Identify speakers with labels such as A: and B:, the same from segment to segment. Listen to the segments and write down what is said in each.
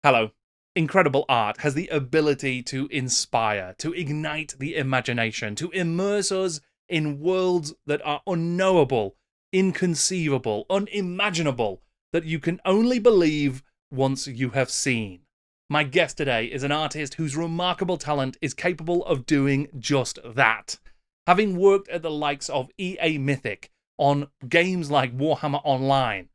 A: Hello. Incredible art has the ability to inspire, to ignite the imagination, to immerse us in worlds that are unknowable, inconceivable, unimaginable, that you can only believe once you have seen. My guest today is an artist whose remarkable talent is capable of doing just that. Having worked at the likes of EA Mythic on games like Warhammer Online,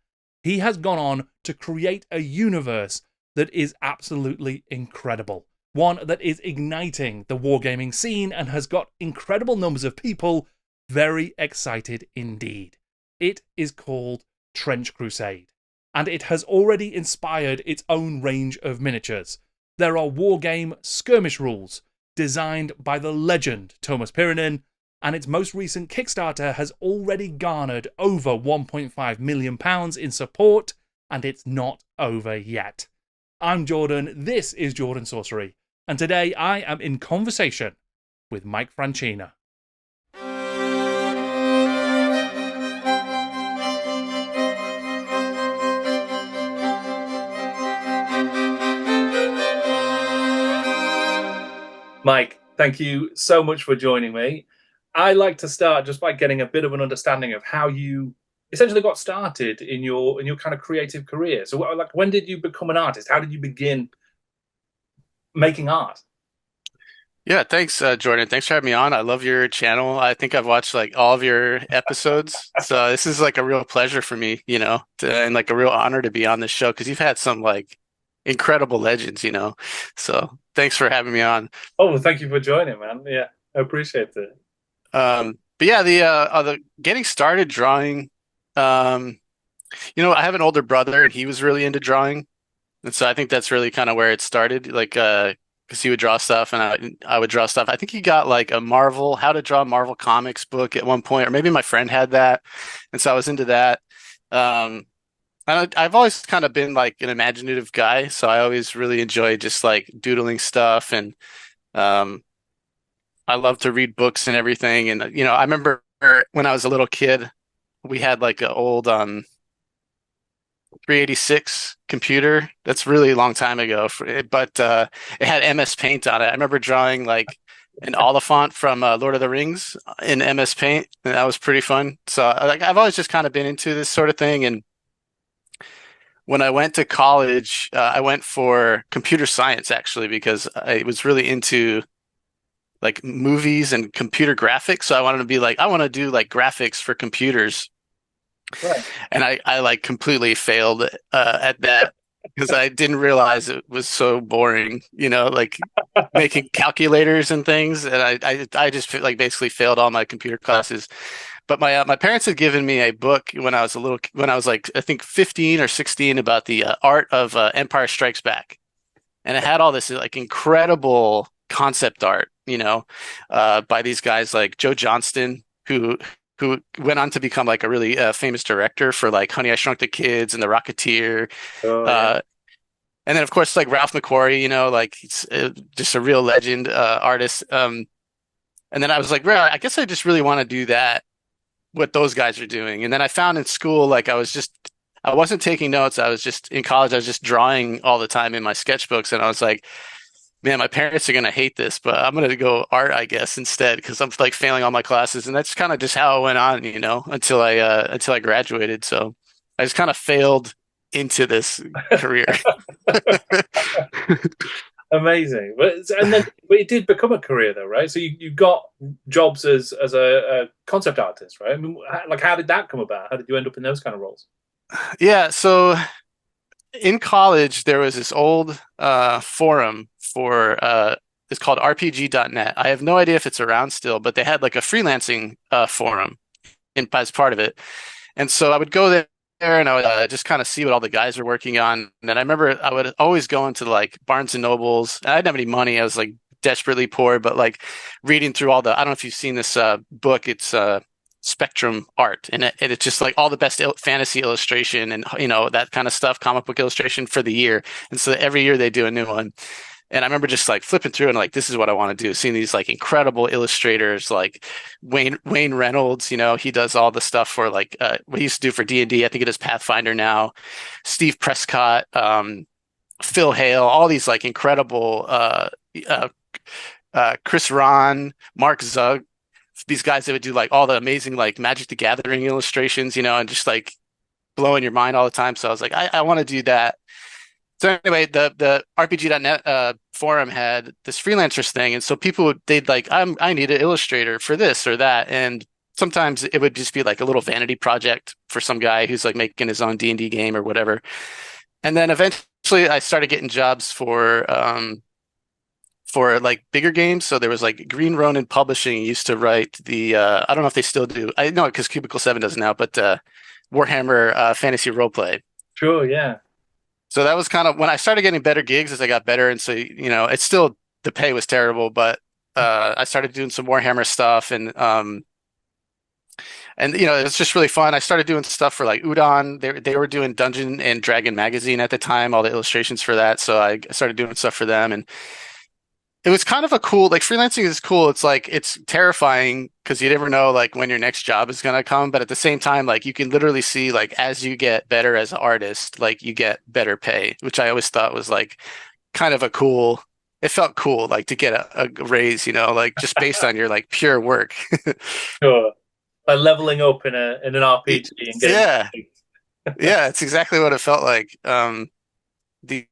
A: he has gone on to create a universe that is absolutely incredible. One that is igniting the wargaming scene and has got incredible numbers of people very excited indeed. It is called Trench Crusade, and it has already inspired its own range of miniatures. There are wargame skirmish rules designed by the legend Thomas Pirinen, and its most recent Kickstarter has already garnered over £1.5 million in support, and it's not over yet. I'm Jordan, this is Jordan Sorcery, and today I am in conversation with Mike Franchina. Mike, thank you so much for joining me. I like to start just by getting a bit of an understanding of how you essentially got started in your kind of creative career. So, like, when did you become an artist? How did you begin making art?
B: Yeah, thanks, Jordan. Thanks for having me on. I love your channel. I think I've watched like all of your episodes. So this is like a real pleasure for me, and like a real honor to be on this show because you've had some like incredible legends. So thanks for having me on.
A: Oh, well, thank you for joining, man. Yeah, I appreciate it.
B: But yeah, the getting started drawing. Um, I have an older brother and he was really into drawing. And so I think that's really kind of where it started. Like, because he would draw stuff and I would draw stuff. I think he got like a Marvel, how to draw Marvel comics book at one point, or maybe my friend had that. And so I was into that. Um, and I've always kind of been like an imaginative guy. So I always really enjoyed just like doodling stuff. And um, I love to read books and everything. And, I remember when I was a little kid, we had like an old 386 computer. That's really a long time ago, but it had MS Paint on it. I remember drawing like an Oliphant from Lord of the Rings in MS Paint, and that was pretty fun. So like I've always just kind of been into this sort of thing. And when I went to college, I went for computer science actually because I was really into like movies and computer graphics. So I wanted to be like, I want to do like graphics for computers.
A: Right.
B: And I like completely failed at that because I didn't realize it was so boring, like making calculators and things. And I just like basically failed all my computer classes. But my parents had given me a book when I was like I think 15 or 16 about the art of Empire Strikes Back, and it had all this like incredible concept art, by these guys like Joe Johnston who went on to become like a really famous director for like Honey, I Shrunk the Kids and The Rocketeer.
A: Oh, yeah.
B: Uh, and then of course like Ralph McQuarrie, like he's just a real legend artist. And then I was like, well, I guess I just really want to do that, what those guys are doing. And then I found in school, like I wasn't taking notes. I was just in college. I was just drawing all the time in my sketchbooks. And I was like, man, my parents are going to hate this, but I'm going to go art, I guess, instead, because I'm like failing all my classes. And that's kind of just how it went on, until I graduated. So I just kind of failed into this career.
A: Amazing. But it did become a career though, right? So you got jobs as a concept artist, right? I mean, how did that come about? How did you end up in those kind of roles?
B: Yeah. So in college, there was this old forum for it's called RPG.net. I have no idea if it's around still, but they had like a freelancing forum as part of it. And so I would go there and I would just kind of see what all the guys are working on. And then I remember I would always go into like Barnes and Nobles. And I didn't have any money. I was like desperately poor, but like reading through all I don't know if you've seen this book. It's Spectrum Art, and it's just like all the best fantasy illustration and that kind of stuff, comic book illustration for the year. And so every year they do a new one. And I remember just like flipping through and like, this is what I want to do. Seeing these like incredible illustrators like Wayne Reynolds, he does all the stuff for like what he used to do for D&D. I think it is Pathfinder now. Steve Prescott, Phil Hale, all these like incredible uh, Chris Ron, Mark Zug, these guys that would do like all the amazing like Magic the Gathering illustrations, and just like blowing your mind all the time. So I was like, I want to do that. So anyway, the RPG.net forum had this freelancers thing, and so they'd like, I need an illustrator for this or that, and sometimes it would just be like a little vanity project for some guy who's like making his own D&D game or whatever. And then eventually I started getting jobs for like bigger games. So there was like Green Ronin Publishing used to write the I don't know if they still do. I know because Cubicle 7 does now, but Warhammer Fantasy Roleplay.
A: Sure, yeah.
B: So that was kind of when I started getting better gigs as I got better. And so, it's still the pay was terrible, but I started doing some Warhammer stuff and it's just really fun. I started doing stuff for like Udon. They were doing Dungeon and Dragon magazine at the time, all the illustrations for that. So I started doing stuff for them, and it was kind of a cool, like freelancing is cool. It's like it's terrifying because you never know like when your next job is gonna come, but at the same time, like you can literally see like as you get better as an artist, like you get better pay, which I always thought was like kind of a cool. It felt cool like to get a raise, like just based on your like pure work.
A: Sure. Like leveling up in an RPG and getting
B: Yeah. Yeah, it's exactly what it felt like. The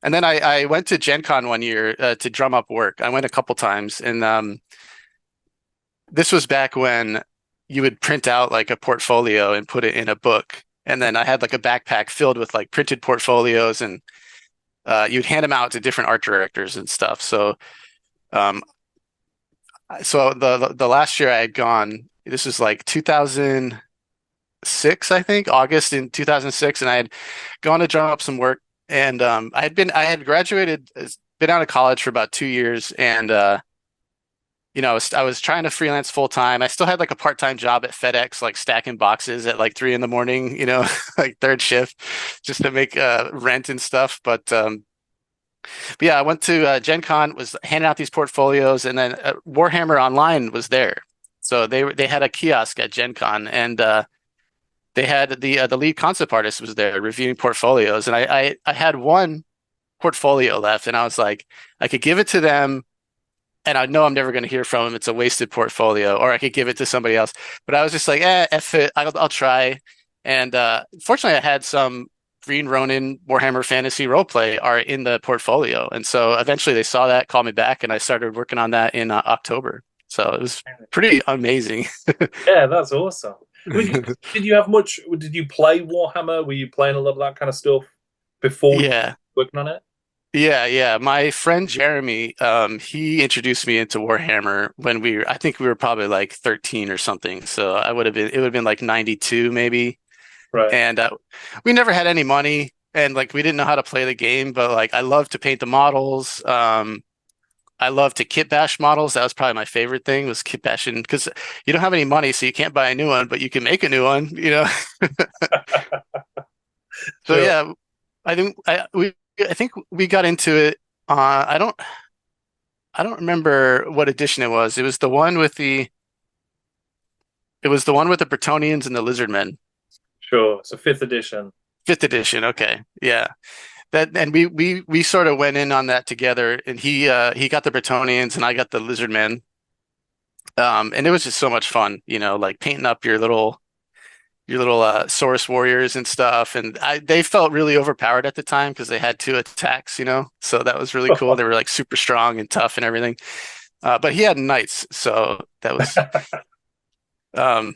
B: and then I went to Gen Con one year to drum up work. I went a couple times, and this was back when you would print out like a portfolio and put it in a book. And then I had like a backpack filled with like printed portfolios, and you'd hand them out to different art directors and stuff. Um, so the last year I had gone, this was like 2006, I think, August in 2006, and I had gone to drum up some work. And I had graduated, been out of college for about 2 years, and I was trying to freelance full time. I still had like a part-time job at FedEx, like stacking boxes at like 3 in the morning, like third shift, just to make rent and stuff. But yeah, I went to Gen Con, was handing out these portfolios, and then Warhammer Online was there. So they had a kiosk at Gen Con, and they had the lead concept artist was there reviewing portfolios, and I had one portfolio left, and I was like, I could give it to them, and I know I'm never going to hear from them. It's a wasted portfolio, or I could give it to somebody else. But I was just like, F it, I'll try. And fortunately, I had some Green Ronin Warhammer Fantasy Roleplay are in the portfolio, and so eventually they saw that, called me back, and I started working on that in October. So it was pretty amazing.
A: Yeah, that's awesome. Did you have much? Did you play Warhammer? Were you playing a lot of that kind of stuff before you
B: Yeah.
A: were working on it?
B: Yeah. My friend Jeremy, he introduced me into Warhammer when I think we were probably like 13 or something. So it would have been like 92 maybe.
A: Right.
B: And we never had any money, and like we didn't know how to play the game, but like I love to paint the models. I love to kit bash models. That was probably my favorite thing was kit bashing because you don't have any money, so you can't buy a new one, but you can make a new one. So
A: Sure.
B: yeah, I think we got into it. I don't remember what edition it was. It was the one with the Bretonians and the Lizardmen.
A: Sure. So fifth edition.
B: Fifth edition. Okay, yeah. And we sort of went in on that together, and he got the Bretonians and I got the Lizardmen. And it was just so much fun, like painting up your little Saurus warriors and stuff. And they felt really overpowered at the time because they had two attacks, so that was really cool. They were like super strong and tough and everything. But he had knights, so that was um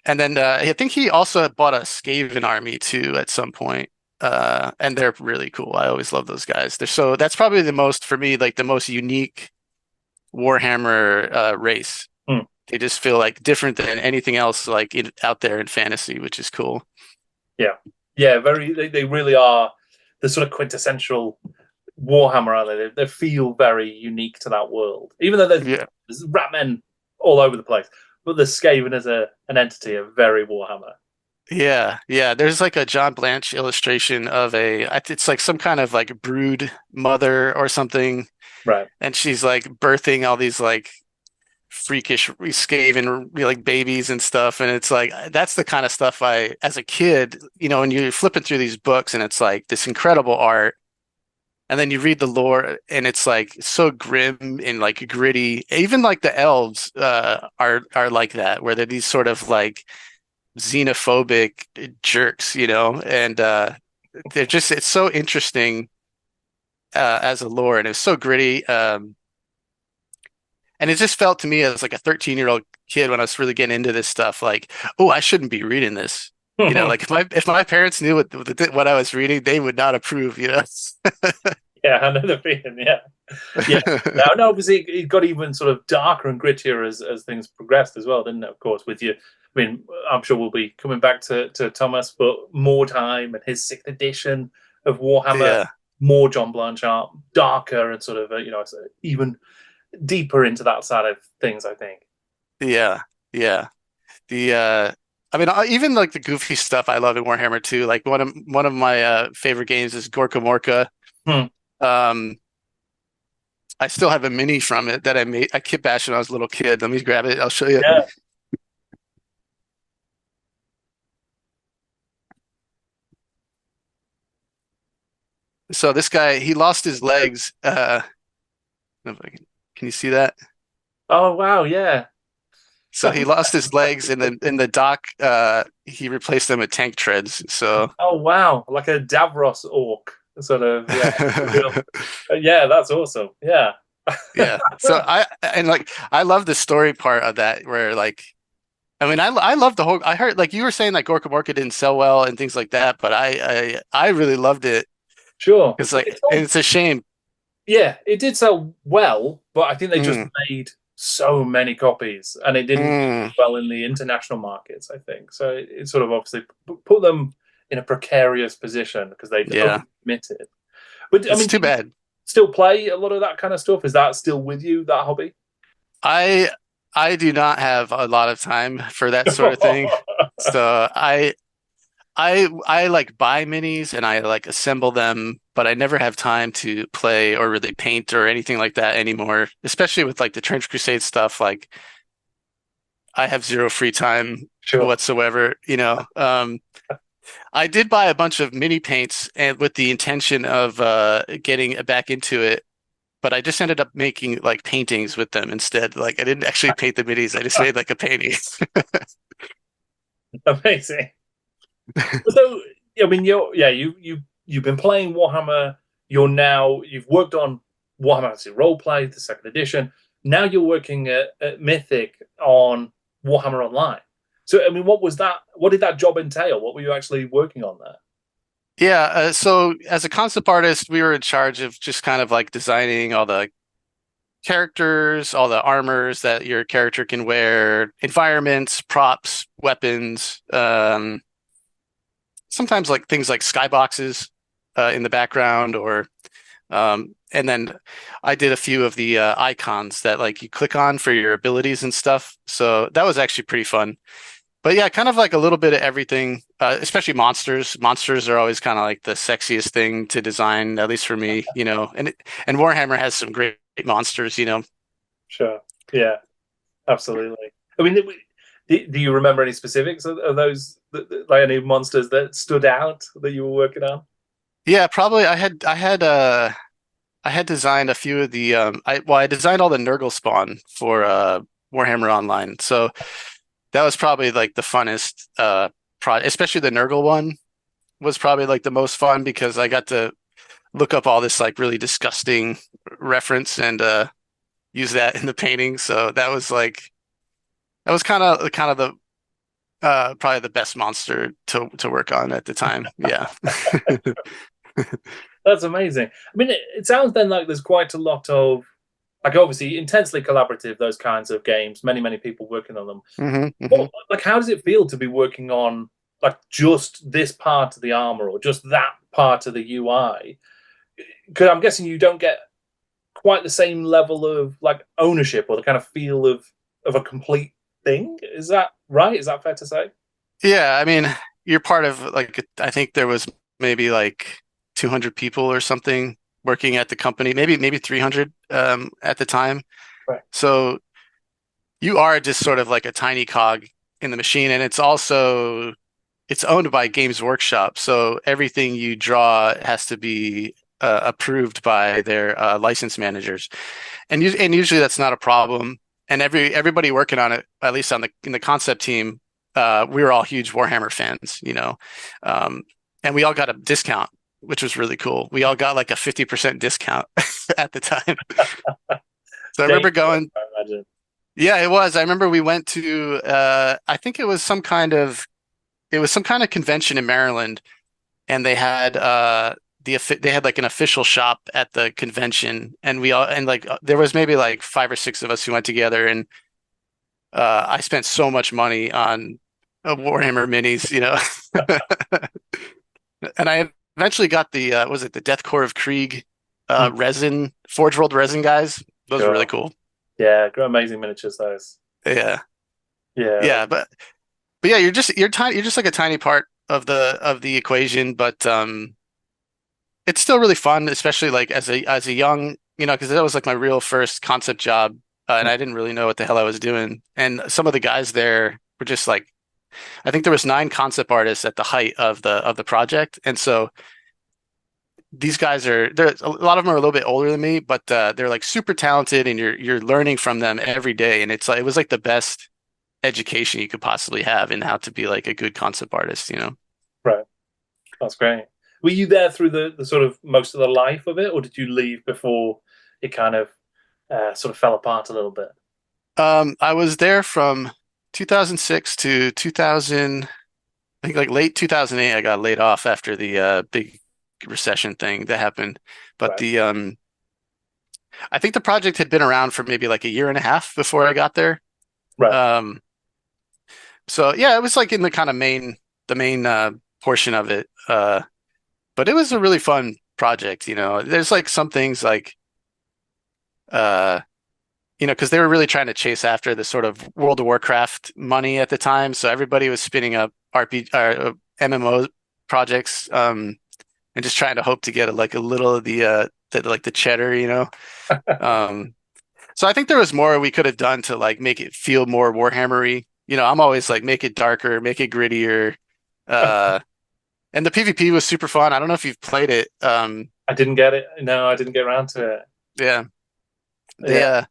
B: and then I think he also bought a Skaven army too at some point. And they're really cool. I always love those guys. That's probably the most for me, like the most unique Warhammer race.
A: Hmm.
B: They just feel like different than anything else like out there in fantasy, which is cool.
A: Yeah. Yeah. They really are the sort of quintessential Warhammer, aren't they? They feel very unique to that world, even though there's rat men all over the place. But the Skaven as an entity are very Warhammer.
B: Yeah. There's like a John Blanche illustration of it's like some kind of like brood mother or something,
A: Right.
B: and she's like birthing all these like freakish Skaven like babies and stuff. And it's like that's the kind of stuff I, as a kid, when you're flipping through these books and it's like this incredible art, and then you read the lore and it's like so grim and like gritty. Even like the elves are like that, where they're these sort of like xenophobic jerks, and they're just it's so interesting as a lore, and it's so gritty. And it just felt to me as like a 13-year-old kid when I was really getting into this stuff, like, oh, I shouldn't be reading this. Like if my parents knew what I was reading, they would not approve.
C: Yeah, I know the feeling. Yeah, yeah. Now, no, obviously, it got even sort of darker and grittier as things progressed as well, didn't it? Of course, with you. I mean, I'm sure we'll be coming back to Thomas, but more time and his sixth edition of Warhammer,
B: Yeah,
C: more John Blanchard, darker and sort of even deeper into that side of things, I think.
B: yeah, yeah. The I mean, even like the goofy stuff I love in Warhammer 2. Like one of my favorite games is Gorka Morka.
C: Hmm.
B: Um, I still have a mini from it that I made. I kit bashed when I was a little kid. Let me grab it. I'll show you.
C: Yeah.
B: So this guy, he lost his legs. Can you see that?
C: Oh wow, yeah.
B: So he lost his legs in the dock. He replaced them with tank treads. So
C: Oh wow, like a Davros orc, sort of. Yeah, yeah, that's awesome. Yeah.
B: yeah. So I love the story part of that where like I mean I love the whole I heard like you were saying that Gorka Morka didn't sell well and things like that, but I really loved it
C: Sure.
B: because like and it's a shame.
C: Yeah, it did sell well, but I think they just
B: Mm,
C: made so many copies, and it didn't do
B: mm,
C: well in the international markets, I think. So it sort of obviously put them in a precarious position because they'd
B: yeah.
C: overcommitted. But I
B: It's
C: mean,
B: too
C: do you
B: bad.
C: still play a lot of that kind of stuff? Is that still with you, that hobby?
B: I I do not have a lot of time for that sort of thing. So I like buy minis and I like assemble them, but I never have time to play or really paint or anything like that anymore. Especially with like the Trench Crusade stuff, like I have zero free time
C: Sure.
B: whatsoever. I did buy a bunch of mini paints and with the intention of getting back into it, but I just ended up making like paintings with them instead. Like I didn't actually paint the minis, I just made like a painting.
C: Amazing. So, I mean, you've been playing Warhammer. You've worked on Warhammer Fantasy Roleplay, the second edition. Now you're working at Mythic on Warhammer Online. So, I mean, what was that? What did that job entail? What were you actually working on there?
B: Yeah, so as a concept artist, we were in charge of just kind of like designing all the characters, all the armors that your character can wear, environments, props, weapons, sometimes like things like skyboxes in the background, or and then I did a few of the icons that like you click on for your abilities and stuff. So that was actually pretty fun. But yeah, kind of like a little bit of everything, especially monsters. Monsters are always kind of like the sexiest thing to design, at least for me. And Warhammer has some great monsters.
C: Sure. Yeah, absolutely. I mean, do you remember any specifics of those, like any monsters that stood out that you were working on?
B: Yeah, probably I had designed a few of the I designed all the Nurgle spawn for Warhammer Online. So that was probably like the funnest especially the Nurgle one was probably like the most fun because I got to look up all this like really disgusting reference and use that in the painting. So that was kind of the probably the best monster to work on at the time. Yeah.
C: That's amazing. I mean, it sounds then like there's quite a lot of, like, obviously intensely collaborative, those kinds of games, many people working on them.
B: hmm hmm
C: Well, like, how does it feel to be working on like just this part of the armor or just that part of the UI? Because I'm guessing you don't get quite the same level of like ownership or the kind of feel of a complete thing. Is that right? Is that fair to say?
B: Yeah, I mean, you're part of like I think there was maybe like 200 people or something working at the company, maybe 300 at the time.
C: Right.
B: So you are just sort of like a tiny cog in the machine, and it's owned by Games Workshop, so everything you draw has to be approved by their license managers, and usually that's not a problem. And everybody working on it, at least in the concept team, we were all huge Warhammer fans, um, and we all got a discount, which was really cool. We all got like a 50% discount at the time. So I remember
C: Dangerous,
B: going,
C: I imagine.
B: yeah, it was. I remember we went to, I think it was some kind of convention in Maryland, and they had they had like an official shop at the convention, and there was maybe like 5 or 6 of us who went together, and I spent so much money on Warhammer minis, and I eventually got the was it the Death Core of Krieg
C: Hmm.
B: resin Forge World resin guys. Those are really
C: Sure.
B: cool.
C: Yeah, amazing miniatures those.
B: Yeah,
C: Yeah.
B: yeah, but yeah, you're tiny. You're just like a tiny part of the equation, but it's still really fun, especially like as a young, because that was like my real first concept job, and I didn't really know what the hell I was doing. And some of the guys there were just like, I think there was 9 concept artists at the height of the project, and so these guys a lot of them are a little bit older than me, but they're like super talented, and you're learning from them every day, and it was like the best education you could possibly have in how to be like a good concept artist.
C: Right. That's great. Were you there through the sort of most of the life of it, or did you leave before it kind of sort of fell apart a little bit?
B: I was there from 2006 to 2000, I think like late 2008. I got laid off after the big recession thing that happened. But
C: Right.
B: I think the project had been around for maybe like a year and a half before I got there.
C: Right.
B: Um, so yeah, it was like in the kind of the main portion of it. But it was a really fun project. There's like some things like uh because they were really trying to chase after the sort of World of Warcraft money at the time. So everybody was spinning up MMO projects, and just trying to hope to get like a little of the cheddar. Um, so I think there was more we could have done to like make it feel more Warhammery. I'm always like make it darker, make it grittier. Uh, and the PvP was super fun. I don't know if you've played it.
C: I didn't get it. No, I didn't get around to it.
B: Yeah, they
C: Yeah.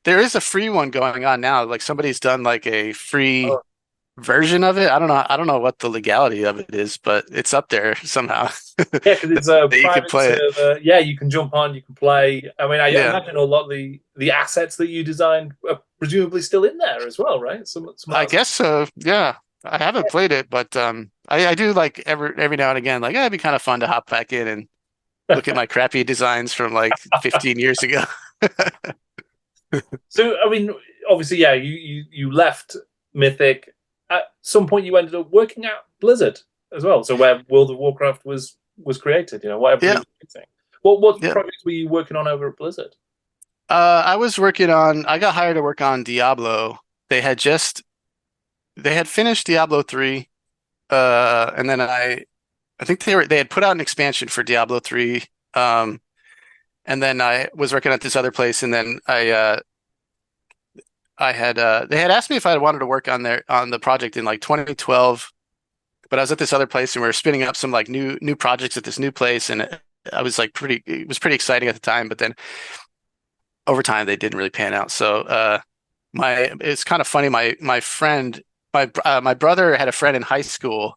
B: there is a free one going on now. Like somebody's done like a free
C: Oh,
B: version of it. I don't know what the legality of it is, but it's up there somehow
C: yeah, because it's a
B: that you can
C: private
B: play it.
C: server. Yeah, you can jump on, you can play. I mean, I
B: Yeah,
C: imagine a lot of the assets that you designed are presumably still in there as well, right? Some of
B: I
C: that's
B: guess so. Yeah, I haven't played it, but I do like every now and again. Like, it'd be kind of fun to hop back in and look at my crappy designs from like 15 years ago.
C: so. I mean, obviously, yeah, you left Mythic. At some point, you ended up working at Blizzard as well. So where World of Warcraft was created, what everybody
B: Yeah,
C: was creating. What
B: yeah.
C: projects were you working on over at Blizzard?
B: I got hired to work on Diablo. They had just they had finished Diablo 3, and then I think they had put out an expansion for Diablo 3. And then I was working at this other place, and then I had they had asked me if I wanted to work on the project in like 2012, but I was at this other place, and we were spinning up some like new projects at this new place, and I was like it was pretty exciting at the time, but then over time they didn't really pan out. So my it's kind of funny. My friend, my brother had a friend in high school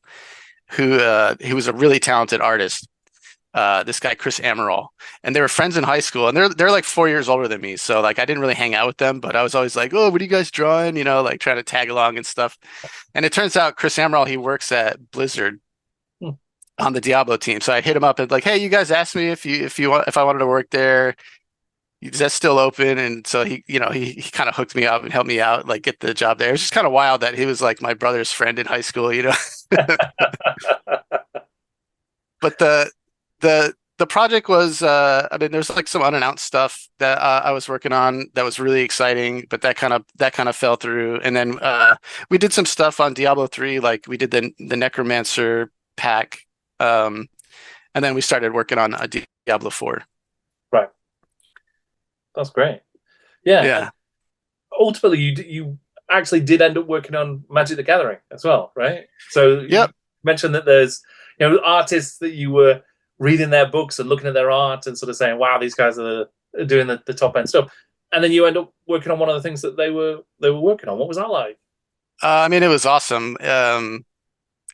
B: who he was a really talented artist. This guy Chris Amaral, and they were friends in high school, and they're like 4 years older than me. So like I didn't really hang out with them, but I was always like, oh, what are you guys drawing? Like trying to tag along and stuff. And it turns out Chris Amaral, he works at Blizzard
C: Hmm.
B: on the Diablo team. So I hit him up and like, hey, you guys asked me if I wanted to work there. Is that still open? And so he kind of hooked me up and helped me out, like get the job there. It was just kind of wild that he was like my brother's friend in high school. But the project was I mean there's like some unannounced stuff that I was working on that was really exciting, but that kind of fell through. And then we did some stuff on Diablo 3, like we did the Necromancer pack, um, and then we started working on Diablo 4.
C: Right. That's great. Yeah. And
B: Yeah.
C: ultimately you actually did end up working on Magic the Gathering as well, right? So
B: Yep.
C: you mentioned that there's artists that you were reading their books and looking at their art and sort of saying, "Wow, these guys are doing the top end stuff," and then you end up working on one of the things that they were working on. What was that like?
B: I mean, it was awesome.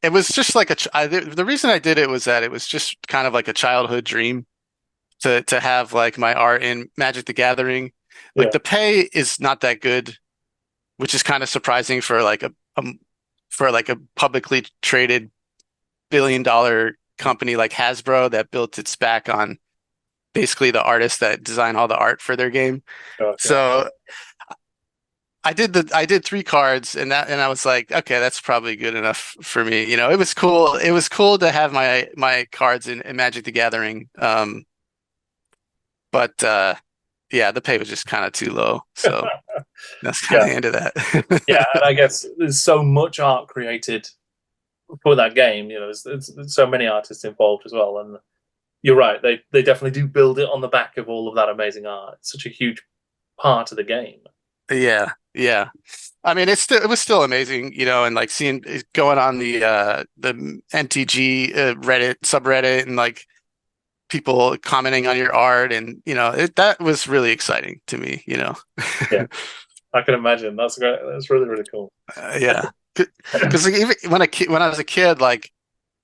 B: It was just like the reason I did it was that it was just kind of like a childhood dream to have like my art in Magic the Gathering. Like
C: Yeah.
B: the pay is not that good, which is kind of surprising for like a publicly traded billion-dollar company like Hasbro that built its back on basically the artists that design all the art for their game.
C: Okay.
B: So I did 3 cards and I was like, okay, that's probably good enough for me. You know, it was cool. It was cool to have my cards in Magic the Gathering. But yeah, the pay was just kind of too low. So that's kind of
C: Yeah.
B: the end of that.
C: Yeah, and I guess there's so much art created for that game. There's so many artists involved as well, and you're right. They definitely do build it on the back of all of that amazing art. It's such a huge part of the game.
B: Yeah, yeah. I mean, it was still amazing, you know, and like seeing it going on the NTG Reddit subreddit and like people commenting on your art and you know that was really exciting to me, you know.
C: Yeah, I can imagine. That's great. That's really really cool.
B: Yeah, because like, even when I was a kid, like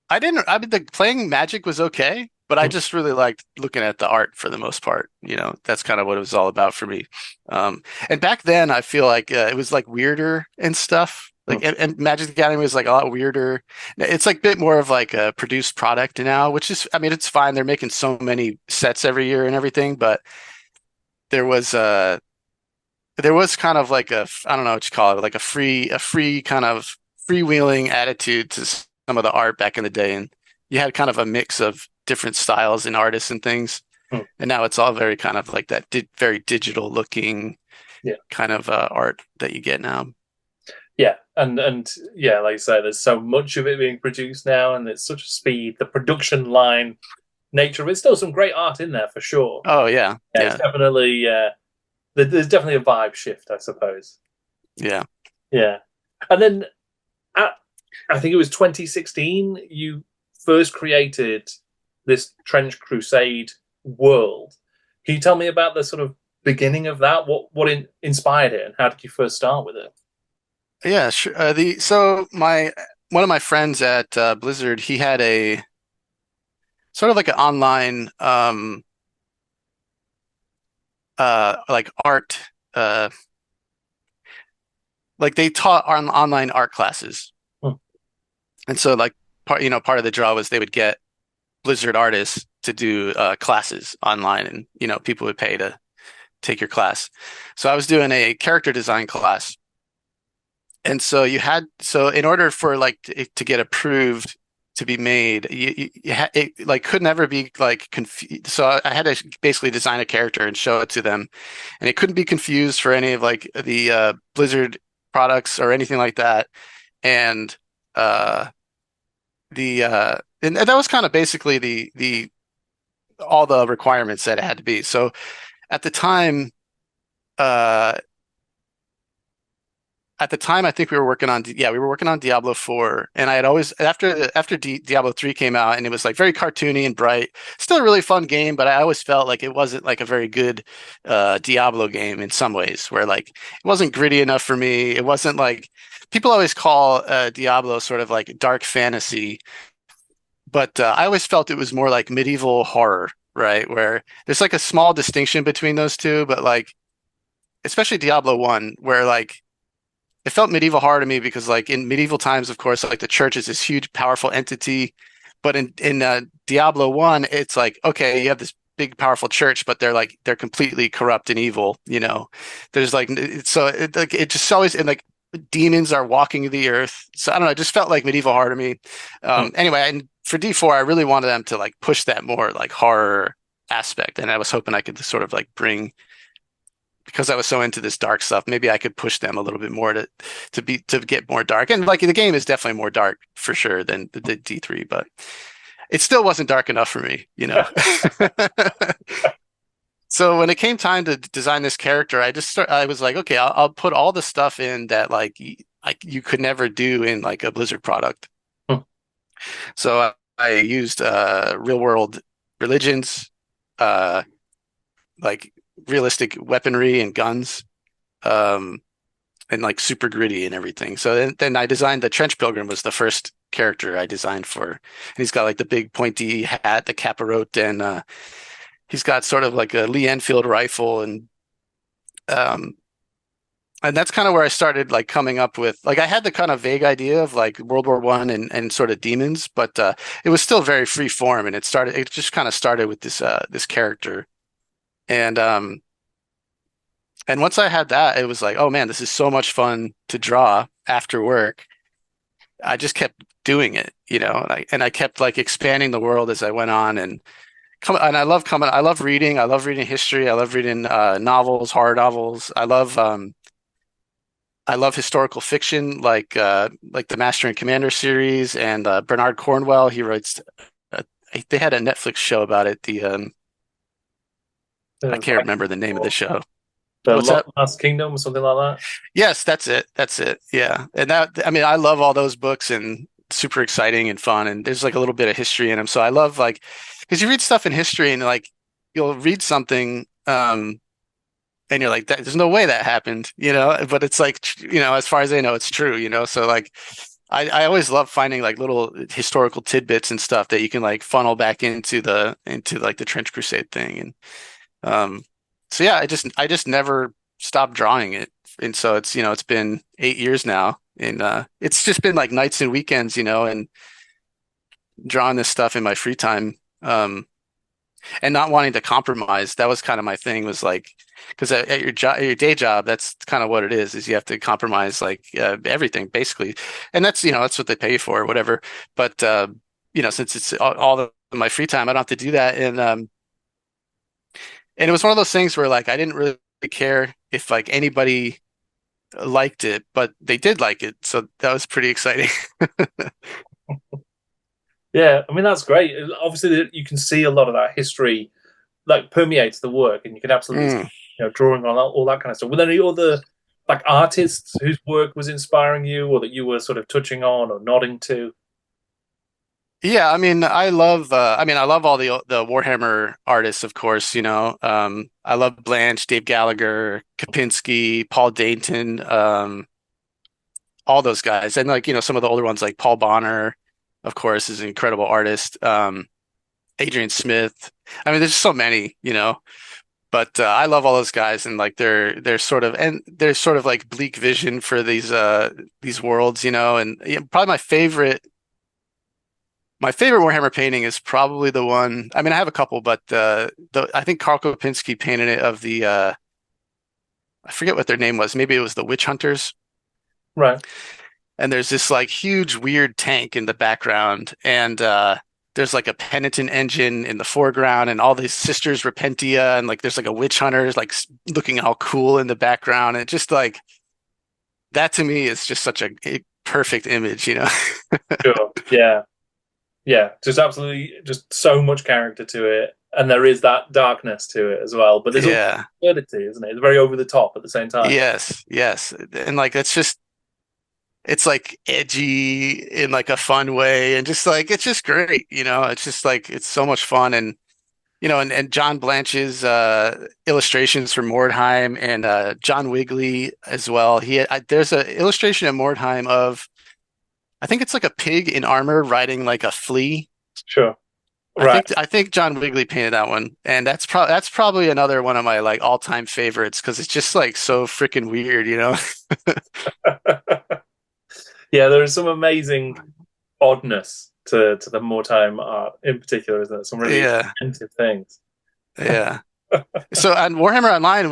B: I mean, the playing Magic was okay, but I just really liked looking at the art for the most part. You know, that's kind of what it was all about for me. And back then, I feel like it was like weirder and stuff. Like, and Magic the Gathering was like a lot weirder. It's like a bit more of like a produced product now, which is, I mean, it's fine. They're making so many sets every year and everything, but there was there was kind of like I don't know what you call it, like a free kind of freewheeling attitude to some of the art back in the day, and you had kind of a mix of different styles and artists and things. And now it's all very kind of like that very digital looking kind of art that you get now.
C: Yeah, and yeah, like I say, there's so much of it being produced now, and it's such a speed. The production line nature of it, still some great art in there for sure.
B: Oh yeah,
C: Yeah, it's definitely there's definitely a vibe shift, I suppose.
B: Yeah.
C: Yeah, and then I think it was 2016 you first created this Trench Crusade world. Can you tell me about the sort of beginning of that? What inspired it, and how did you first start with it?
B: Yeah, sure. So my one of my friends at Blizzard, he had a sort of like an online like art like they taught on online art classes. And so like part of the draw was they would get Blizzard artists to do classes online, and people would pay to take your class. So I was doing a character design class. And so in order for like to get approved to be made, it like could never be like confused. So I had to basically design a character and show it to them, and it couldn't be confused for any of like the Blizzard products or anything like that. And and that was kind of basically the all the requirements that it had to be. So at the time, uh, I think we were working on Diablo 4, and I had always after Diablo 3 came out, and it was like very cartoony and bright, still a really fun game, but I always felt like it wasn't like a very good Diablo game in some ways, where like it wasn't gritty enough for me. It wasn't like people always call Diablo sort of like dark fantasy, but I always felt it was more like medieval horror, right? Where there's like a small distinction between those two, but like especially Diablo 1, where like it felt medieval horror to me because like in medieval times, of course, like the church is this huge, powerful entity. But in Diablo 1, it's like, okay, you have this big, powerful church, but they're completely corrupt and evil, There's like it just always and like demons are walking the earth. So I don't know, it just felt like medieval horror to me. Anyway, and for D4, I really wanted them to like push that more like horror aspect. And I was hoping I could sort of like bring, because I was so into this dark stuff, maybe I could push them a little bit more to get more dark. And like the game is definitely more dark for sure than the D3, but it still wasn't dark enough for me. So when it came time to design this character, I was like, okay, I'll put all the stuff in that like you could never do in like a Blizzard product.
C: Hmm.
B: So I used real world religions, uh, like realistic weaponry and guns, um, and like super gritty and everything. So then I designed the Trench Pilgrim was the first character I designed for. And he's got like the big pointy hat, the caparot, and he's got sort of like a Lee Enfield rifle um and that's kind of where I started like coming up with like I had the kind of vague idea of like World War One and sort of demons, but it was still very free form and it just kind of started with this character. And and once I had that, it was like, oh man, this is so much fun to draw after work. I just kept doing it, you know, and I kept like expanding the world as I went on and I love reading. I love reading history. I love reading novels, horror novels. I love historical fiction like the Master and Commander series and Bernard Cornwell. He writes. Uh, they had a Netflix show about it. I can't remember the name of the show. What's that?
C: Last Kingdom or something like that.
B: Yes, that's it. That's it. Yeah, and I mean, I love all those books and super exciting and fun. And there's like a little bit of history in them, so I love like because you read stuff in history and like you'll read something. And you're like, there's no way that happened, you know, but it's like, you know, as far as I know, it's true, you know, so like, I always love finding like little historical tidbits and stuff that you can like funnel back into like the Trench Crusade thing. And, so yeah, I just never stopped drawing it. And so it's, you know, it's been 8 years now and, it's just been like nights and weekends, you know, and drawing this stuff in my free time. And not wanting to compromise. That was kind of my thing was like, because at your job, your day job, that's kind of what it is you have to compromise like everything basically. And that's, you know, that's what they pay you for or whatever. But, you know, since it's all my free time, I don't have to do that. And it was one of those things where like, I didn't really care if like anybody liked it, but they did like it. So that was pretty exciting.
C: Yeah, I mean that's great. Obviously, you can see a lot of that history like permeates the work, and you can absolutely see, you know, drawing on all that kind of stuff. Were there any other like artists whose work was inspiring you, or that you were sort of touching on or nodding to?
B: Yeah, I mean, I love all the Warhammer artists, of course, you know. I love Blanche, Dave Gallagher, Kapinski, Paul Dayton, all those guys. And like, you know, some of the older ones like Paul Bonner, of course, is an incredible artist. Adrian Smith. I mean, there's so many, you know. But I love all those guys and like they're sort of like bleak vision for these worlds, you know. And yeah, probably my favorite Warhammer painting is probably the one. I mean, I have a couple, but I think Karl Kopinski painted it of the I forget what their name was. Maybe it was the Witch Hunters.
C: Right.
B: And there's this like huge weird tank in the background, and there's like a penitent engine in the foreground, and all these sisters Repentia, and like there's like a witch hunter like looking all cool in the background, and just like that to me is just such a perfect image, you know.
C: Sure. Yeah. Yeah, just absolutely, just so much character to it, and there is that darkness to it as well. But there's also absurdity, isn't it? It's very over the top at the same time.
B: Yes, yes, and like it's like edgy in like a fun way, and just like it's just great, you know. It's just like it's so much fun, and you know, and John Blanche's illustrations for Mordheim and John Wigley as well. There's an illustration of Mordheim of. I think it's like a pig in armor riding like a flea.
C: Sure. Right.
B: I think John Wigley painted that one, and that's probably another one of my like all-time favorites because it's just like so freaking weird, you know.
C: Yeah, there is some amazing oddness to the Mordheim art in particular, isn't there? Some really inventive things.
B: Yeah. So on Warhammer Online,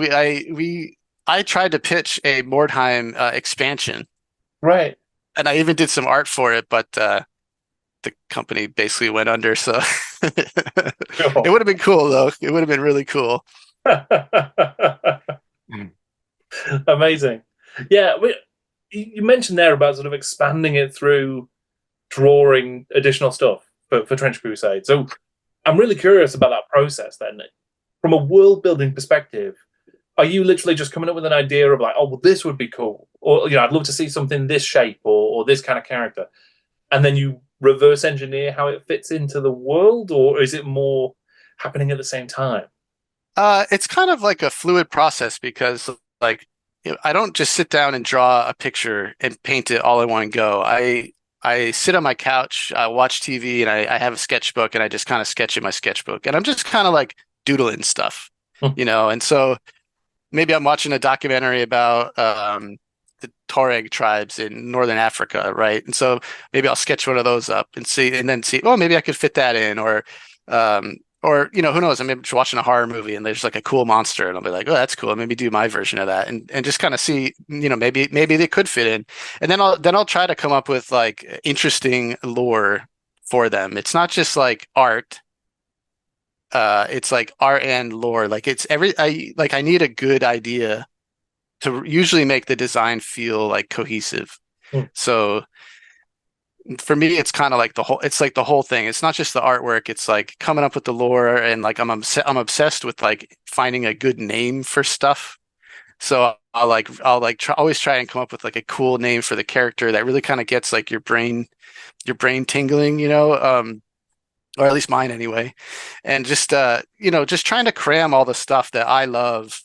B: I tried to pitch a Mordheim expansion.
C: Right.
B: And I even did some art for it, but the company basically went under. So it would have been cool, though. It would have been really cool.
C: Amazing. Yeah, you mentioned there about sort of expanding it through drawing additional stuff for Trench Crusade. So I'm really curious about that process then. from a world building perspective, are you literally just coming up with an idea of like, oh, well, this would be cool, or I'd love to see something this shape or this kind of character, and then you reverse engineer how it fits into the world, or is it more happening at the same time?
B: It's kind of like a fluid process because like I don't just sit down and draw a picture and paint it all in one go. I sit on my couch, I watch TV, and I have a sketchbook, and I just kind of sketch in my sketchbook, and I'm just kind of like doodling stuff, And so maybe I'm watching a documentary about the Tuareg tribes in northern Africa, right? And so maybe I'll sketch one of those up and then see, oh, maybe I could fit that in, or who knows? I'm maybe just watching a horror movie and there's like a cool monster, and I'll be like, oh, that's cool. Maybe do my version of that, and just kind of see, maybe they could fit in, and then I'll try to come up with like interesting lore for them. It's not just like art. It's like art and lore. Like I need a good idea to usually make the design feel like cohesive. So for me, it's kind of like the whole thing. It's not just the artwork. It's like coming up with the lore, and like I'm obsessed with like finding a good name for stuff. So always try and come up with like a cool name for the character that really kind of gets like your brain tingling, or at least mine anyway. And just trying to cram all the stuff that I love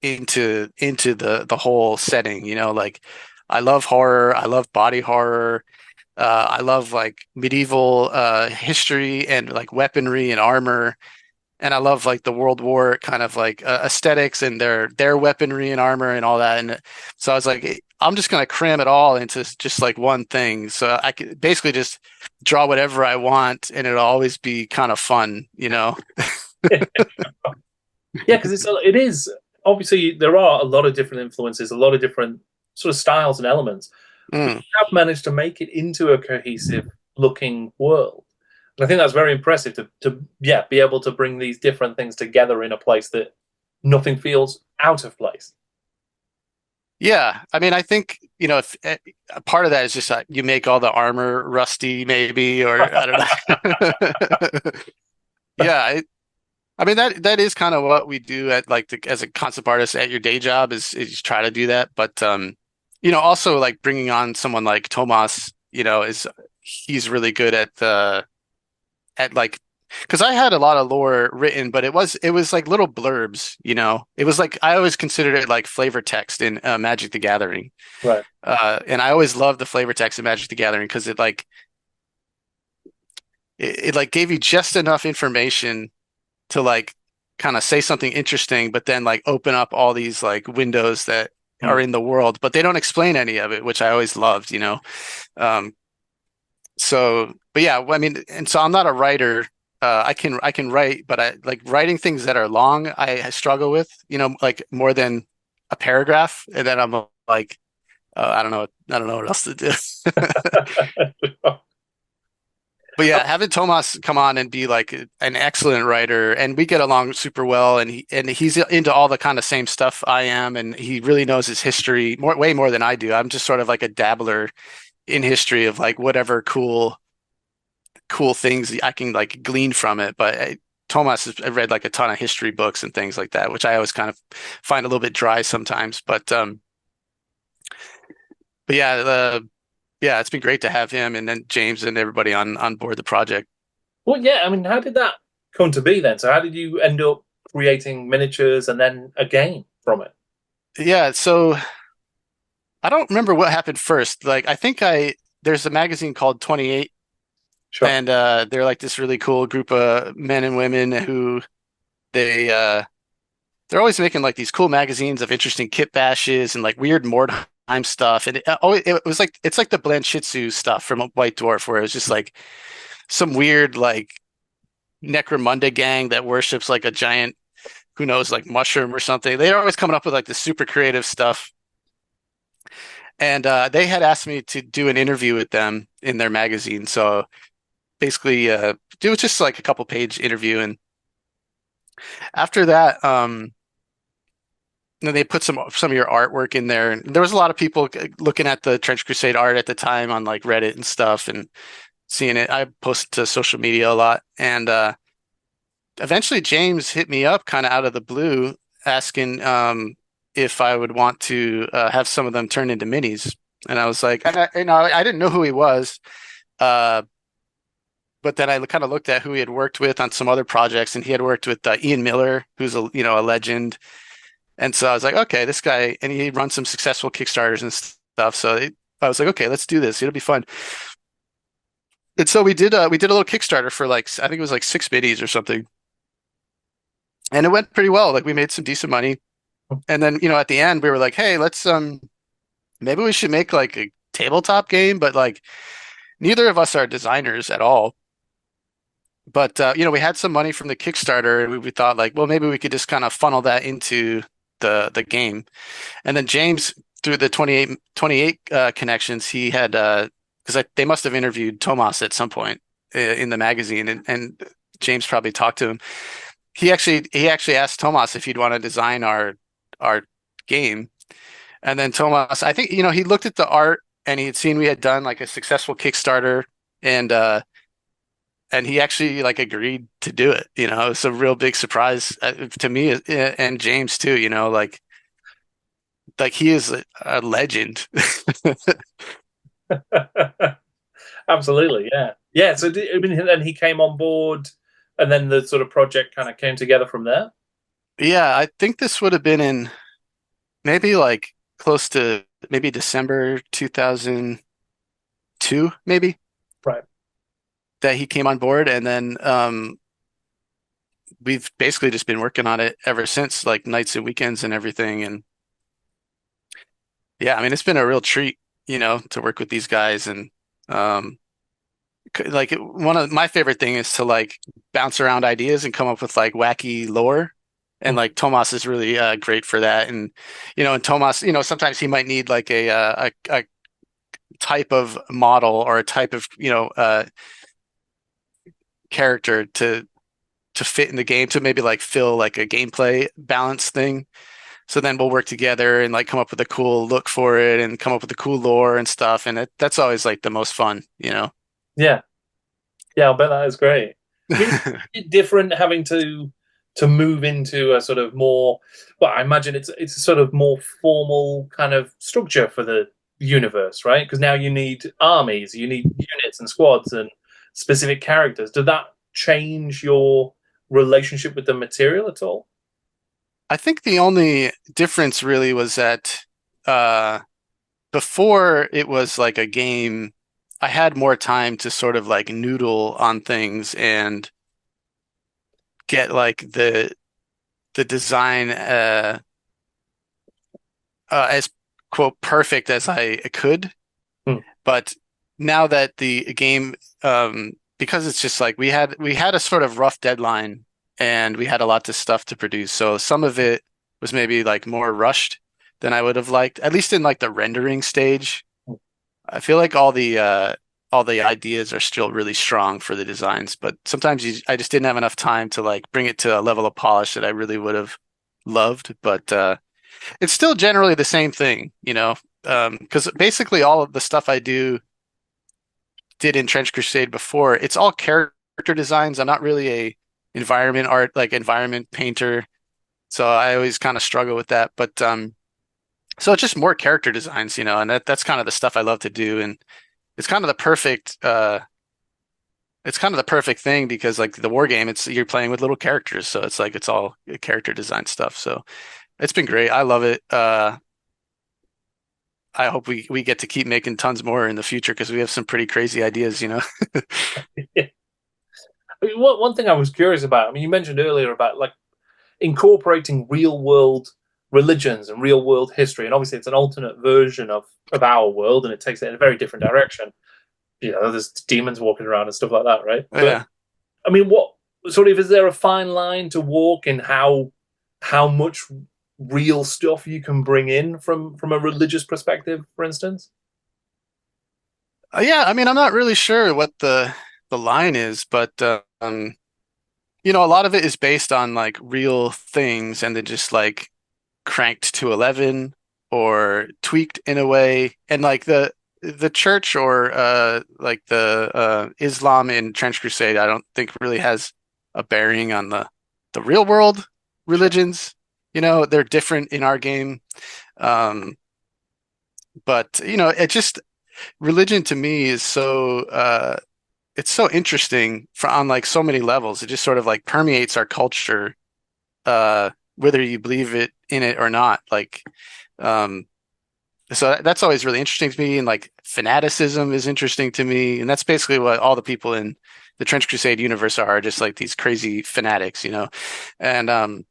B: into the whole setting, like I love horror, I love body horror. I love like medieval history and like weaponry and armor, and I love like the World War kind of like aesthetics and their weaponry and armor and all that. And so I was like, I'm just gonna cram it all into just like one thing, so I can basically just draw whatever I want, and it'll always be kind of fun.
C: Yeah, because it is obviously there are a lot of different influences, a lot of different sort of styles and elements. You have managed to make it into a cohesive looking world. And I think that's very impressive to be able to bring these different things together in a place that nothing feels out of place.
B: Yeah, I mean, I think, if part of that is just you make all the armor rusty, maybe, or I don't know. Yeah, I mean that is kind of what we do at as a concept artist at your day job is try to do that. But also like bringing on someone like Tomas, he's really good at like, because I had a lot of lore written, but it was like little blurbs, It was like I always considered it like flavor text in Magic the Gathering,
C: right?
B: And I always loved the flavor text in Magic the Gathering because it like gave you just enough information to like kind of say something interesting, but then like open up all these like windows that are in the world, but they don't explain any of it, which I always loved, but yeah, I mean, and so I'm not a writer. I can write, but I like writing things that are long. I struggle with, like more than a paragraph, and then I'm like, I don't know what else to do. But yeah, having Tomas come on and be like an excellent writer, and we get along super well, and he's into all the kind of same stuff I am, and he really knows his history way more than I do. I'm just sort of like a dabbler in history of like whatever cool things I can like glean from it. But Tomas has read like a ton of history books and things like that, which I always kind of find a little bit dry sometimes. But yeah, yeah, it's been great to have him and then James and everybody on board the project.
C: Well, yeah, I mean, how did that come to be then? So how did you end up creating miniatures and then a game from it?
B: Yeah, so I don't remember what happened first. Like, I think there's a magazine called 28.
C: Sure.
B: And they're like this really cool group of men and women who they're always making like these cool magazines of interesting kit bashes and like weird Mordheim stuff. And it was like it's like the Blanchitsu stuff from White Dwarf, where it was just like some weird like Necromunda gang that worships like a giant, who knows, like mushroom or something. They're always coming up with like this super creative stuff. And they had asked me to do an interview with them in their magazine. So basically, it was just like a couple page interview. And after that, they put some of your artwork in there. And there was a lot of people looking at the Trench Crusade art at the time on like Reddit and stuff and seeing it. I posted to social media a lot. And eventually James hit me up kind of out of the blue, asking if I would want to have some of them turned into minis. And I was like, I didn't know who he was. Uh, but then I kind of looked at who he had worked with on some other projects, and he had worked with Ian Miller, who's a legend. And so I was like, okay, this guy, and he runs some successful Kickstarters and stuff. So I was like, okay, let's do this. It'll be fun. And so we did a little Kickstarter for like I think it was like 6 biddies or something, and it went pretty well. Like we made some decent money, and then at the end we were like, hey, let's maybe we should make like a tabletop game, but like neither of us are designers at all. But we had some money from the Kickstarter, and we thought like, well, maybe we could just kind of funnel that into the game. And then James, through the 28 connections, he had because they must have interviewed Tomas at some point in the magazine, and James probably talked to him. He actually asked Tomas if he'd want to design our game, and then Tomas, I think he looked at the art and he had seen we had done like a successful Kickstarter, and he actually like agreed to do it. It was a real big surprise to me and James too. Like he is a legend.
C: Absolutely, yeah, yeah. So then he came on board, and then the sort of project kind of came together from there.
B: Yeah, I think this would have been in maybe like close to maybe December 2002, maybe
C: Right.
B: that he came on board, and then we've basically just been working on it ever since, like nights and weekends and everything. And yeah, I mean, it's been a real treat, to work with these guys. And um, like one of my favorite thing is to like bounce around ideas and come up with like wacky lore. And like Tomas is really great for that. And Tomas, sometimes he might need like a type of model or a type of character to fit in the game, to maybe like fill like a gameplay balance thing. So then we'll work together and like come up with a cool look for it and come up with a cool lore and stuff. And that's always like the most fun.
C: Yeah, yeah. I'll bet that is great. I mean, it's different having to move into a sort of more. Well, I imagine it's a sort of more formal kind of structure for the universe, right? Because now you need armies, you need units and squads and specific characters. Did that change your relationship with the material at all?
B: I think the only difference really was that uh, before it was like a game, I had more time to sort of like noodle on things and get like the design as quote perfect as I could.
C: Hmm.
B: But now that the game, because it's just like we had a sort of rough deadline and we had a lot of stuff to produce, so some of it was maybe like more rushed than I would have liked, at least in like the rendering stage. I feel like all the ideas are still really strong for the designs, but sometimes I just didn't have enough time to like bring it to a level of polish that I really would have loved. But it's still generally the same thing, because basically all of the stuff I did in Trench Crusade before, it's all character designs. I'm not really a environment painter, so I always kind of struggle with that. But so it's just more character designs, and that's kind of the stuff I love to do. And it's kind of the perfect thing because like the war game, you're playing with little characters, so it's like it's all character design stuff. So it's been great. I love it. I hope we get to keep making tons more in the future because we have some pretty crazy ideas.
C: Yeah. I mean, one thing I was curious about. I mean, you mentioned earlier about like incorporating real world religions and real world history, and obviously it's an alternate version of our world, and it takes it in a very different direction. There's demons walking around and stuff like that, right?
B: Yeah.
C: But I mean, what sort of is there a fine line to walk in how much real stuff you can bring in from a religious perspective, for instance?
B: Yeah, I mean, I'm not really sure what the line is, but a lot of it is based on like real things and then just like cranked to 11 or tweaked in a way. And like the church or like the Islam in Trench Crusade, I don't think really has a bearing on the real world religions. You know, they're different in our game. But you know, it just religion to me is so it's so interesting on like so many levels. It just sort of like permeates our culture, whether you believe in it or not. Like, so that's always really interesting to me. And like fanaticism is interesting to me. And that's basically what all the people in the Trench Crusade universe are, just like these crazy fanatics, you know? And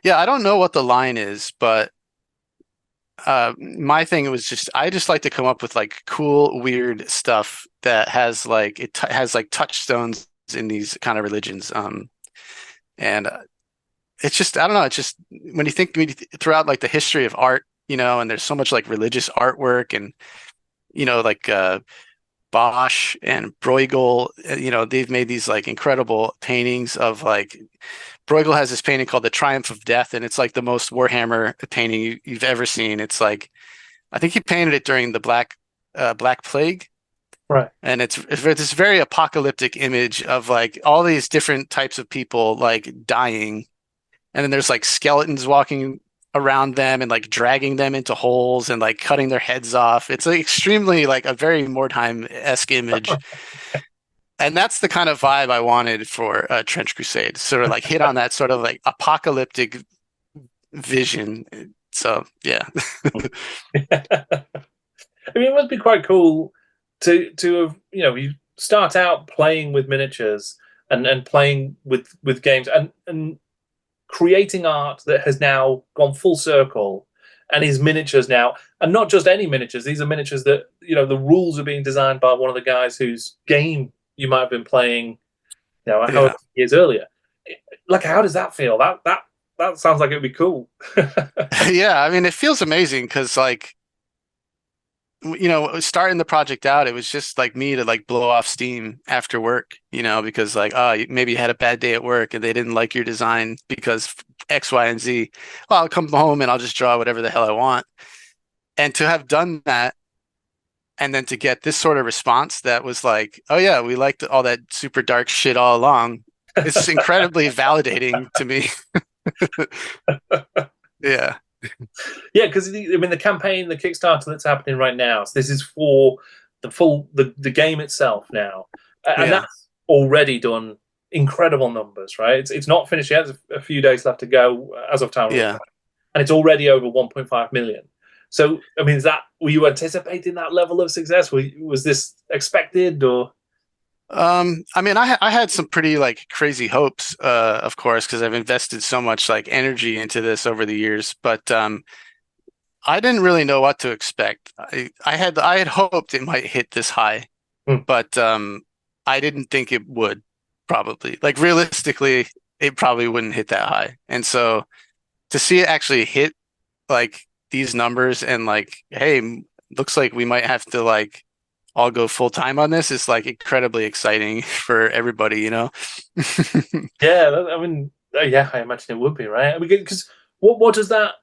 B: yeah, I don't know what the line is, but my thing was just I just like to come up with like cool, weird stuff that has like has like touchstones in these kind of religions. And it's just I don't know. It's just when you throughout like the history of art, you know, and there's so much like religious artwork and you know like Bosch and Bruegel, you know, they've made these like incredible paintings of like Bruegel has this painting called The Triumph of Death, and it's like the most Warhammer painting you've ever seen. It's like I think he painted it during the Black Plague,
C: Right.
B: and it's this very apocalyptic image of like all these different types of people like dying, and then there's like skeletons walking around them and like dragging them into holes and like cutting their heads off. It's like extremely like a very Mordheim-esque image. And that's the kind of vibe I wanted for Trench Crusade. Sort of like hit on that sort of like apocalyptic vision. So yeah.
C: I mean, it must be quite cool to have, you know, you start out playing with miniatures and playing with games and creating art that has now gone full circle and is miniatures now, and not just any miniatures. These are miniatures that, you know, the rules are being designed by one of the guys whose game you might have been playing, you know, however years earlier. Like, how does that feel? That sounds like it would be cool.
B: Yeah, I mean, it feels amazing because like you know, starting the project out, it was just like me to like blow off steam after work, you know, because like, oh, maybe you had a bad day at work and they didn't like your design because X, Y, and Z. Well, I'll come home and I'll just draw whatever the hell I want. And to have done that and then to get this sort of response that was like, oh yeah, we liked all that super dark shit all along. It's incredibly validating to me. Yeah.
C: Yeah, because I mean, the campaign, the Kickstarter that's happening right now. So this is for the game itself now, and that's already done incredible numbers. Right, it's not finished yet. There's a few days left to go as of time.
B: Yeah,
C: and it's already over 1.5 million. So I mean, were you anticipating that level of success? Was this expected or?
B: I mean, I had some pretty like crazy hopes, of course, because I've invested so much like energy into this over the years. But I didn't really know what to expect. I had hoped it might hit this high, but I didn't think it would. Probably, like realistically, it probably wouldn't hit that high. And so to see it actually hit like these numbers and like, hey, looks like we might have to like all go full time on this is like incredibly exciting for everybody, you know?
C: Yeah, I mean, yeah, I imagine it would be, right? I mean, because what does that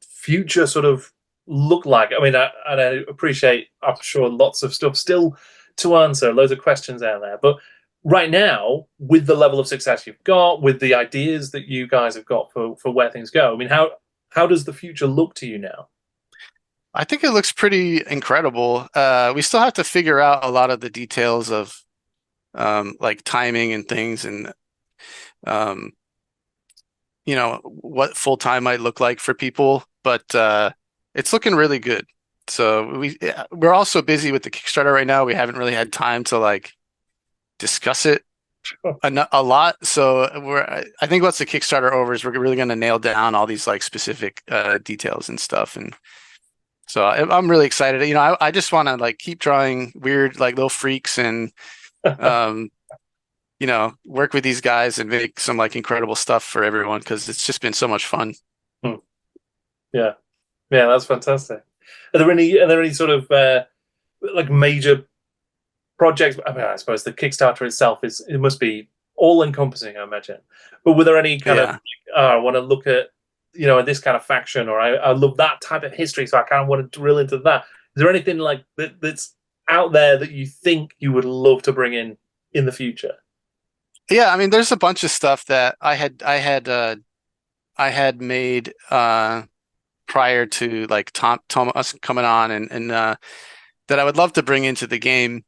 C: future sort of look like? I mean, I appreciate, I'm sure, lots of stuff still to answer, loads of questions out there. But right now, with the level of success you've got, with the ideas that you guys have got for where things go, I mean, how does the future look to you now?
B: I think it looks pretty incredible. We still have to figure out a lot of the details of like timing and things and um, you know, what full time might look like for people, but it's looking really good. So we're also busy with the Kickstarter right now. We haven't really had time to like discuss it a lot. So I think once the Kickstarter over is we're really going to nail down all these like specific details and stuff. And so I'm really excited. You know, I just want to like keep drawing weird like little freaks and you know, work with these guys and make some like incredible stuff for everyone because it's just been so much fun.
C: Yeah, that's fantastic. Are there any sort of like major projects? I mean, I suppose the Kickstarter itself it must be all encompassing, I imagine. But were there any kind of I want to look at, you know, this kind of faction, or I love that type of history, so I kind of want to drill into that. Is there anything like that's out there that you think you would love to bring in the future?
B: Yeah, I mean, there's a bunch of stuff that I had made prior to like Tom us coming on and that I would love to bring into the game.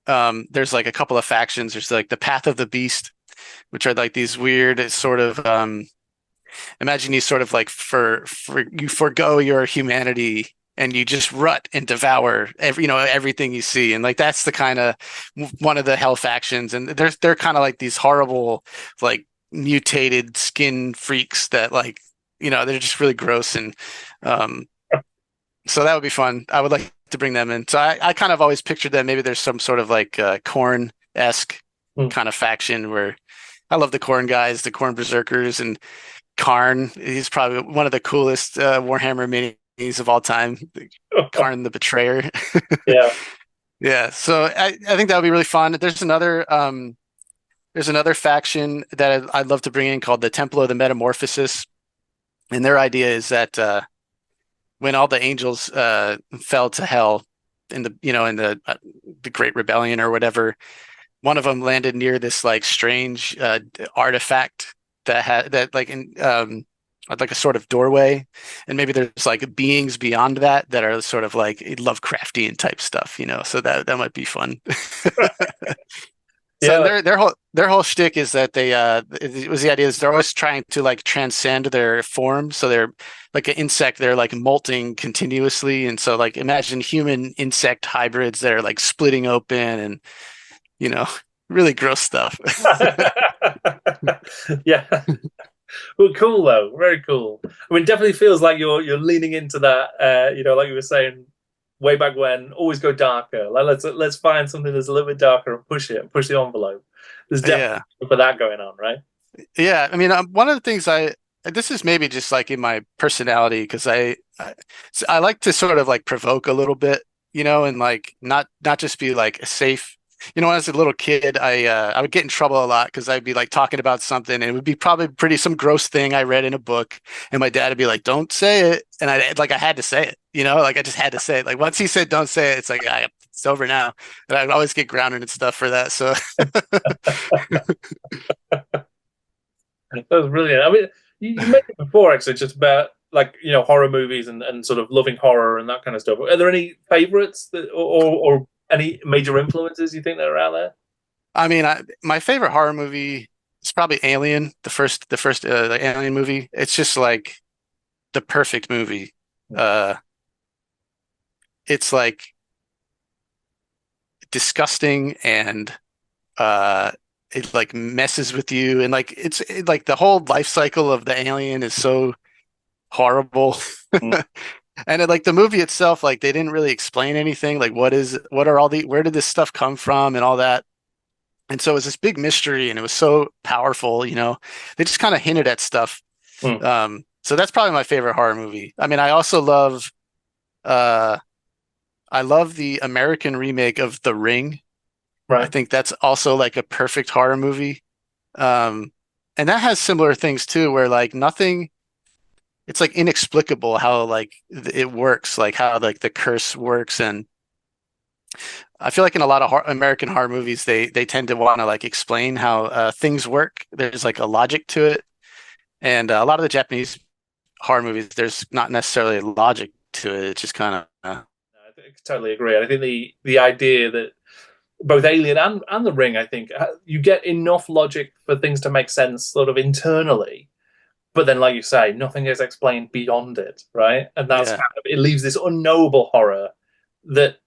B: There's like a couple of factions. There's like the Path of the Beast, which are like these weird sort of imagine you sort of like for you forego your humanity and you just rut and devour everything you see, and like that's the kind of one of the hell factions, and they're kind of like these horrible like mutated skin freaks that like they're just really gross, and um so that would be fun. I would like to bring them in. So I kind of always pictured that maybe there's some sort of like Khorne-esque
C: Hmm.
B: kind of faction where I love the Khorne guys, the Khorne berserkers, and Karn. He's probably one of the coolest Warhammer minis of all time. Karn the Betrayer.
C: Yeah.
B: Yeah, so I think that would be really fun. There's another faction that I'd love to bring in called the Temple of the Metamorphosis, and their idea is that when all the angels fell to hell in the Great Rebellion or whatever, one of them landed near this like strange artifact that had that like a sort of doorway, and maybe there's like beings beyond that are sort of like Lovecraftian type stuff, so that might be fun. So
C: Yeah.
B: their whole shtick is that it was the idea is they're always trying to like transcend their form. So they're like an insect, they're like molting continuously. And so like imagine human insect hybrids that are like splitting open and you know, really gross stuff.
C: Yeah. Well, cool though. Very cool. I mean, definitely feels like you're leaning into that. Like you were saying way back when. Always go darker. Like let's find something that's a little bit darker and push the envelope. There's definitely
B: Yeah.
C: for that going on, right?
B: Yeah. I mean, one of the things this is maybe just like in my personality because I like to sort of like provoke a little bit, and like not just be like a safe. When I was a little kid, I would get in trouble a lot because I'd be like talking about something and it would be probably pretty some gross thing I read in a book, and my dad would be like, "Don't say it," and I had to say it, like I just had to say it. Like once he said, "Don't say it," it's like it's over now, and I'd always get grounded and stuff for that. So
C: That was brilliant. I mean, you mentioned before actually just about like horror movies and sort of loving horror and that kind of stuff. Are there any favorites or any major influences you think that are out there?
B: I mean, my favorite horror movie is probably Alien, the first the Alien movie. It's just like the perfect movie. Uh, it's like disgusting and uh, it like messes with you, and like like the whole life cycle of the alien is so horrible.
C: Mm.
B: And like the movie itself, like they didn't really explain anything. Like what are where did this stuff come from and all that. And so it was this big mystery and it was so powerful, They just kind of hinted at stuff.
C: Mm.
B: So that's probably my favorite horror movie. I mean, I also uh I love the American remake of The Ring. I
C: Right.
B: think that's also like a perfect horror movie. Um and that has similar things too, where like nothing it's like inexplicable how like it works, like how like the curse works. And I feel like in a lot of American horror movies, they tend to want to like explain how things work. There's like a logic to it, and a lot of the Japanese horror movies, there's not necessarily a logic to it. It's just kind of
C: I totally agree. And I think the idea that both Alien and The Ring, I think you get enough logic for things to make sense sort of internally, but then, like you say, nothing is explained beyond it, right? And that's
B: yeah,
C: kind of it leaves this unknowable horror that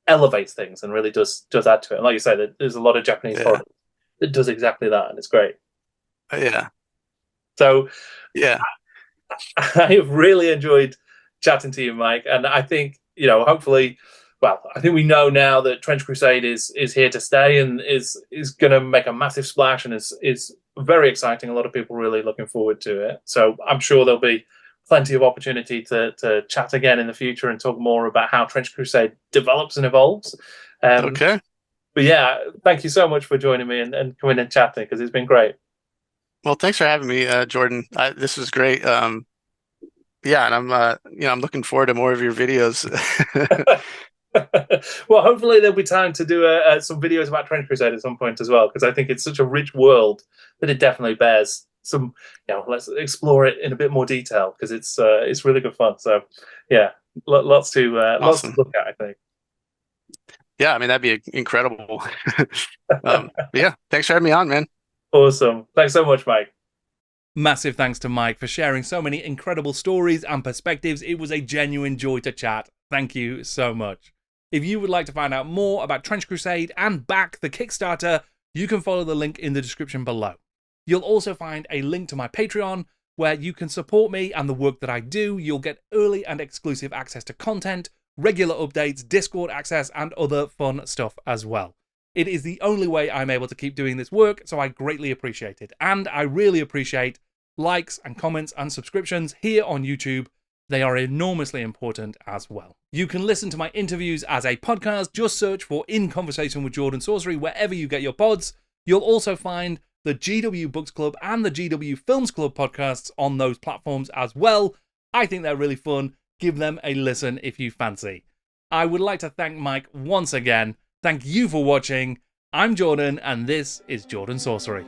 C: elevates things and really does add to it. And like you say, that there's a lot of Japanese
B: yeah,
C: horror that does exactly that, and it's great.
B: yeah,
C: So
B: yeah.
C: I have really enjoyed chatting to you, Mike, and I think hopefully, well, I think we know now that Trench Crusade is here to stay and is going to make a massive splash and is very exciting. A lot of people really looking forward to it. So I'm sure there'll be plenty of opportunity to chat again in the future and talk more about how Trench Crusade develops and evolves. Um,
B: Okay.
C: but yeah, thank you so much for joining me and coming and chatting because it's been great.
B: Well, thanks for having me, Jordan. This was great. Yeah, and I'm looking forward to more of your videos.
C: Well, hopefully there'll be time to do some videos about Trench Crusade at some point as well, because I think it's such a rich world that it definitely bears some. Let's explore it in a bit more detail, because it's really good fun. So, yeah, lots to look at, I think.
B: Yeah, I mean, that'd be incredible. Yeah, thanks for having me on, man.
C: Awesome. Thanks so much, Mike.
A: Massive thanks to Mike for sharing so many incredible stories and perspectives. It was a genuine joy to chat. Thank you so much. If you would like to find out more about Trench Crusade and back the Kickstarter, you can follow the link in the description below. You'll also find a link to my Patreon, where you can support me and the work that I do. You'll get early and exclusive access to content, regular updates, Discord access, and other fun stuff as well. It is the only way I'm able to keep doing this work, so I greatly appreciate it. And I really appreciate likes and comments and subscriptions here on YouTube. They are enormously important as well. You can listen to my interviews as a podcast. Just search for In Conversation with Jordan Sorcery wherever you get your pods. You'll also find the GW Books Club and the GW Films Club podcasts on those platforms as well. I think they're really fun. Give them a listen if you fancy. I would like to thank Mike once again. Thank you for watching. I'm Jordan, and this is Jordan Sorcery.